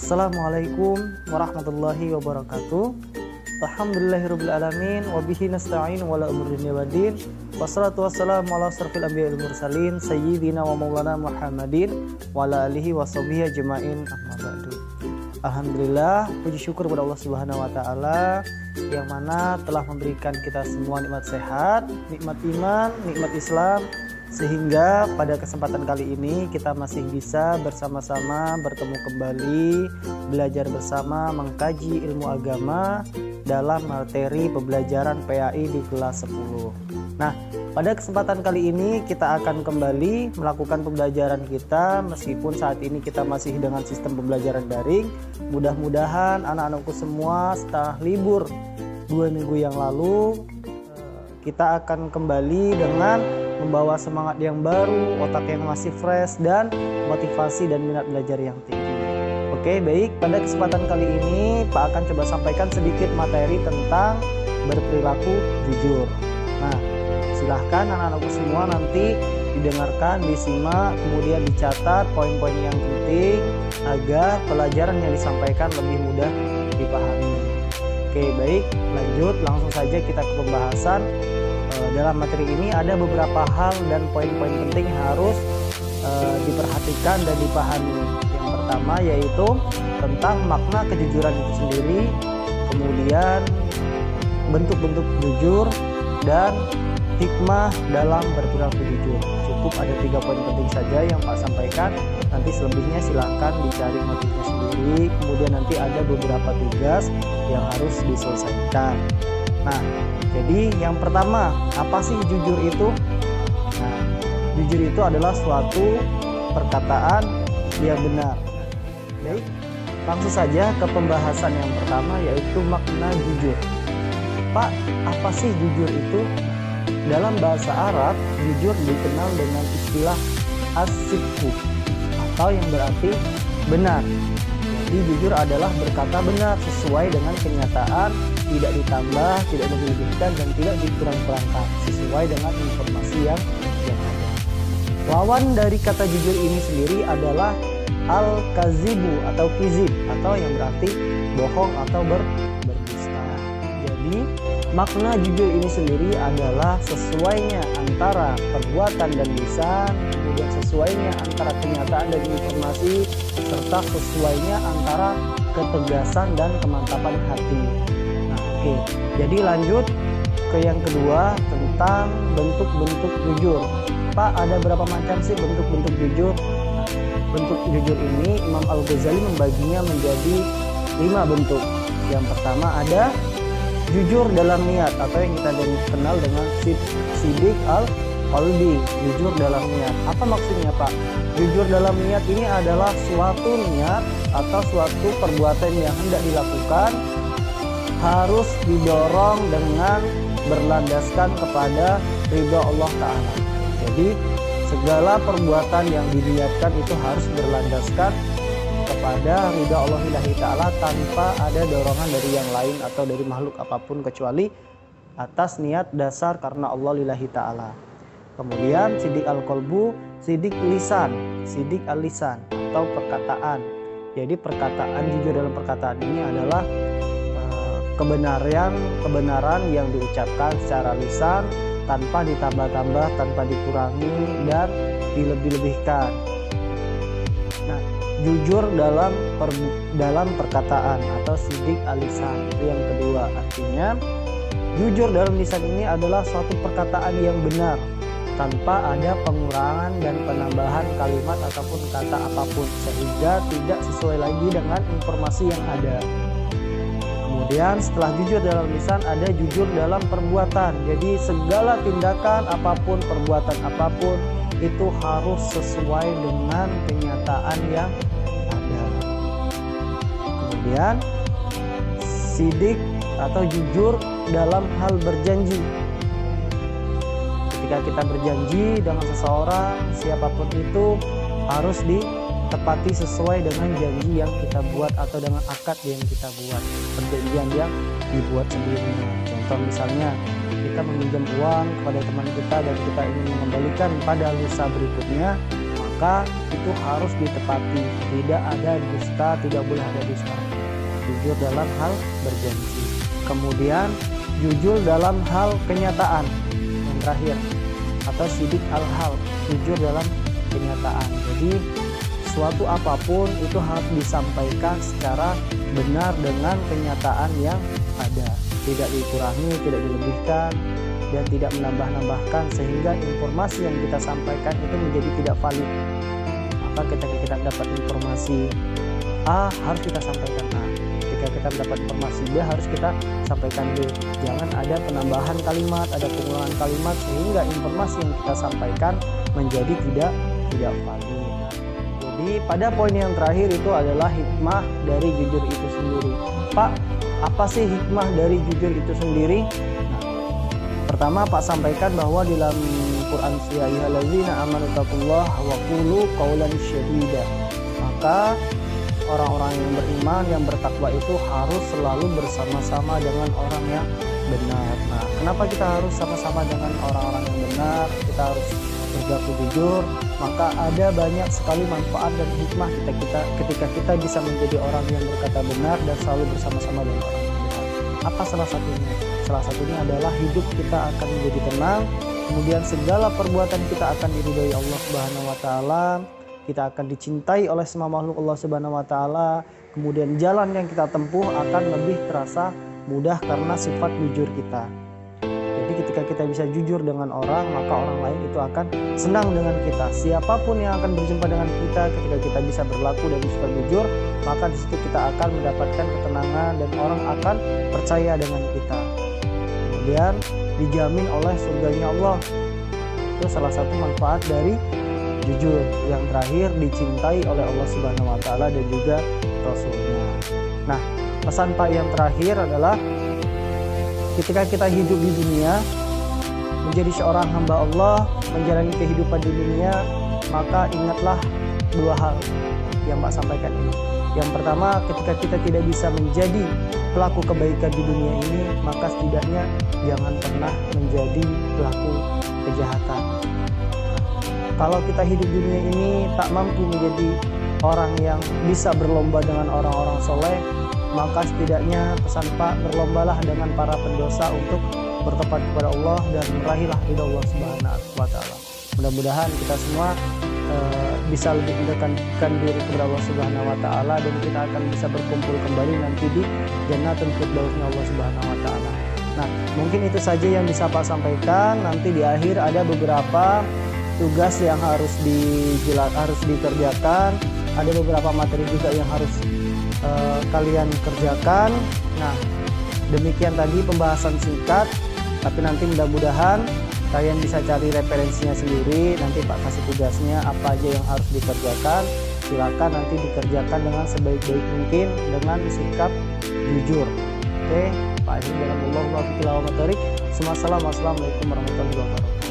Assalamualaikum warahmatullahi wabarakatuh. Alhamdulillahirrabbilalamin. Wabihi nasta'in wala umur dunia wadin. Wassalatu wassalamu ala asrafil anbiya wal mursalin Sayyidina wa maulana Muhammadin wa ala alihi wa sahbihi ajma'in, amma ba'du. Alhamdulillah, puji syukur kepada Allah Subhanahu wa taala yang mana telah memberikan kita semua nikmat sehat, nikmat iman, nikmat Islam, sehingga pada kesempatan kali ini kita masih bisa bersama-sama bertemu kembali, belajar bersama mengkaji ilmu agama dalam materi pembelajaran PAI di kelas 10. Nah, pada kesempatan kali ini kita akan kembali melakukan pembelajaran kita meskipun saat ini kita masih dengan sistem pembelajaran daring. Mudah-mudahan anak-anakku semua setelah libur 2 minggu yang lalu kita akan kembali dengan membawa semangat yang baru, otak yang masih fresh, dan motivasi dan minat belajar yang tinggi. Oke, baik. Pada kesempatan kali ini, Pak akan coba sampaikan sedikit materi tentang berperilaku jujur. Nah, silahkan anak-anakku semua nanti didengarkan, disimak, kemudian dicatat poin-poin yang penting agar pelajaran yang disampaikan lebih mudah dipahami. Oke, baik. Lanjut, langsung saja kita ke pembahasan. Dalam materi ini ada beberapa hal dan poin-poin penting harus diperhatikan dan dipahami. Yang pertama yaitu tentang makna kejujuran itu sendiri, kemudian bentuk-bentuk jujur, dan hikmah dalam berperilaku jujur. Cukup ada 3 poin penting saja yang Pak sampaikan. Nanti selebihnya silahkan dicari motifnya sendiri. Kemudian nanti ada beberapa tugas yang harus diselesaikan. Nah, jadi yang pertama, apa sih jujur itu? Nah, jujur itu adalah suatu perkataan yang benar. Baik, langsung saja ke pembahasan yang pertama yaitu makna jujur. Pak, apa sih jujur itu? Dalam bahasa Arab, jujur dikenal dengan istilah as-sidqu atau yang berarti benar. Jadi jujur adalah berkata benar sesuai dengan kenyataan, tidak ditambah, tidak dilebihkan, dan tidak dikurang-kurangkan, sesuai dengan informasi yang ada. Lawan dari kata jujur ini sendiri adalah al-kazibu atau kizib, atau yang berarti bohong atau berdusta. Jadi makna jujur ini sendiri adalah sesuainya antara perbuatan dan lisan, kemudian sesuainya antara kenyataan dan informasi, serta sesuainya antara ketegasan dan kemantapan hati. Oke, jadi lanjut ke yang kedua tentang bentuk-bentuk jujur. Pak, ada berapa macam sih bentuk-bentuk jujur? Bentuk jujur ini Imam Al-Ghazali membaginya menjadi 5 bentuk. Yang pertama ada jujur dalam niat atau yang kita kenal dengan sidik al-qalbi, jujur dalam niat. Apa maksudnya, Pak? Jujur dalam niat ini adalah suatu niat atau suatu perbuatan yang hendak dilakukan harus didorong dengan berlandaskan kepada ridha Allah Ta'ala. Jadi segala perbuatan yang diniatkan itu harus berlandaskan kepada ridha Allah Ta'ala tanpa ada dorongan dari yang lain atau dari makhluk apapun kecuali atas niat dasar karena Allah lillahi ta'ala. Kemudian sidik al-qalbu, sidik lisan, sidik al-lisan atau perkataan. Jadi perkataan, jujur dalam perkataan ini adalah kebenaran yang diucapkan secara lisan tanpa ditambah-tambah, tanpa dikurangi dan dilebih-lebihkan. Nah, jujur dalam perkataan atau sidik al-lisan itu yang kedua. Artinya jujur dalam lisan ini adalah suatu perkataan yang benar tanpa ada pengurangan dan penambahan kalimat ataupun kata apapun sehingga tidak sesuai lagi dengan informasi yang ada. Kemudian setelah jujur dalam lisan ada jujur dalam perbuatan. Jadi segala tindakan apapun, perbuatan apapun itu harus sesuai dengan kenyataan yang ada. Kemudian sidik atau jujur dalam hal berjanji. Ketika kita berjanji dengan seseorang, siapapun itu harus ditepati sesuai dengan janji yang kita buat atau dengan akad yang kita buat, perjanjian yang dibuat sebelumnya. Contoh misalnya kita meminjam uang kepada teman kita dan kita ingin mengembalikan pada lusa berikutnya, maka itu harus ditepati. Tidak ada dusta, tidak boleh ada dusta. Jujur dalam hal berjanji. Kemudian jujur dalam hal kenyataan yang terakhir, atau sidik al-hal, jujur dalam kenyataan. Jadi suatu apapun itu harus disampaikan secara benar dengan kenyataan yang ada, tidak dikurangi, tidak dilebihkan, dan tidak menambah-nambahkan sehingga informasi yang kita sampaikan itu menjadi tidak valid. Maka ketika kita dapat informasi A harus kita sampaikan A, ketika kita dapat informasi B harus kita sampaikan B. Jangan ada penambahan kalimat, ada pengulangan kalimat sehingga informasi yang kita sampaikan menjadi tidak valid. Jadi pada poin yang terakhir itu adalah hikmah dari jujur itu sendiri. Pak, apa sih hikmah dari jujur itu sendiri? Pertama, Pak sampaikan bahwa di dalam Quran ya ayyuhallazina amanu taqullaha wa qulu qawlan syadida. Maka orang-orang yang beriman, yang bertakwa itu harus selalu bersama-sama dengan orang yang benar. Nah, kenapa kita harus sama-sama dengan orang-orang yang benar? Kita harus berlaku jujur. Maka ada banyak sekali manfaat dan hikmah ketika kita bisa menjadi orang yang berkata benar dan selalu bersama-sama dengan orang yang benar. Apa salah satunya? Salah satunya adalah hidup kita akan menjadi tenang, kemudian segala perbuatan kita akan diridhoi Allah Subhanahu wa taala, kita akan dicintai oleh semua makhluk Allah Subhanahu wa taala, kemudian jalan yang kita tempuh akan lebih terasa mudah karena sifat jujur kita. Jadi ketika kita bisa jujur dengan orang, maka orang lain itu akan senang dengan kita. Siapapun yang akan berjumpa dengan kita, ketika kita bisa berlaku dan bersifat jujur, maka di situ kita akan mendapatkan ketenangan dan orang akan percaya dengan kita. Kemudian dijamin oleh surganya Allah. Itu salah satu manfaat dari jujur. Yang terakhir dicintai oleh Allah Subhanahu wa taala dan juga Rasulnya. Nah, pesan Pak yang terakhir adalah ketika kita hidup di dunia menjadi seorang hamba Allah, menjalani kehidupan di dunia, maka ingatlah dua hal yang Pak sampaikan ini. Yang pertama, ketika kita tidak bisa menjadi pelaku kebaikan di dunia ini, maka setidaknya jangan pernah menjadi pelaku kejahatan. Kalau kita hidup di dunia ini tak mampu menjadi orang yang bisa berlomba dengan orang-orang soleh, maka setidaknya pesan Pak, berlombalah dengan para pendosa untuk bertobat kepada Allah dan meraihlah ridha Allah Subhanahu wa taala. Mudah-mudahan kita semua bisa lebih mendekatkan diri kepada Allah Subhanahu wa taala dan kita akan bisa berkumpul kembali nanti di Jannatul Firdausnya Allah Subhanahu wa taala. Nah, mungkin itu saja yang bisa Pak sampaikan. Nanti di akhir ada beberapa tugas yang harus dikerjakan, ada beberapa materi juga yang harus kalian kerjakan. Nah, demikian tadi pembahasan singkat, tapi nanti mudah-mudahan kalian bisa cari referensinya sendiri. Nanti Pak kasih tugasnya apa aja yang harus dikerjakan. Silakan nanti dikerjakan dengan sebaik-baik mungkin dengan sikap jujur. Oke, Pak Assalamualaikum warahmatullahi wabarakatuh.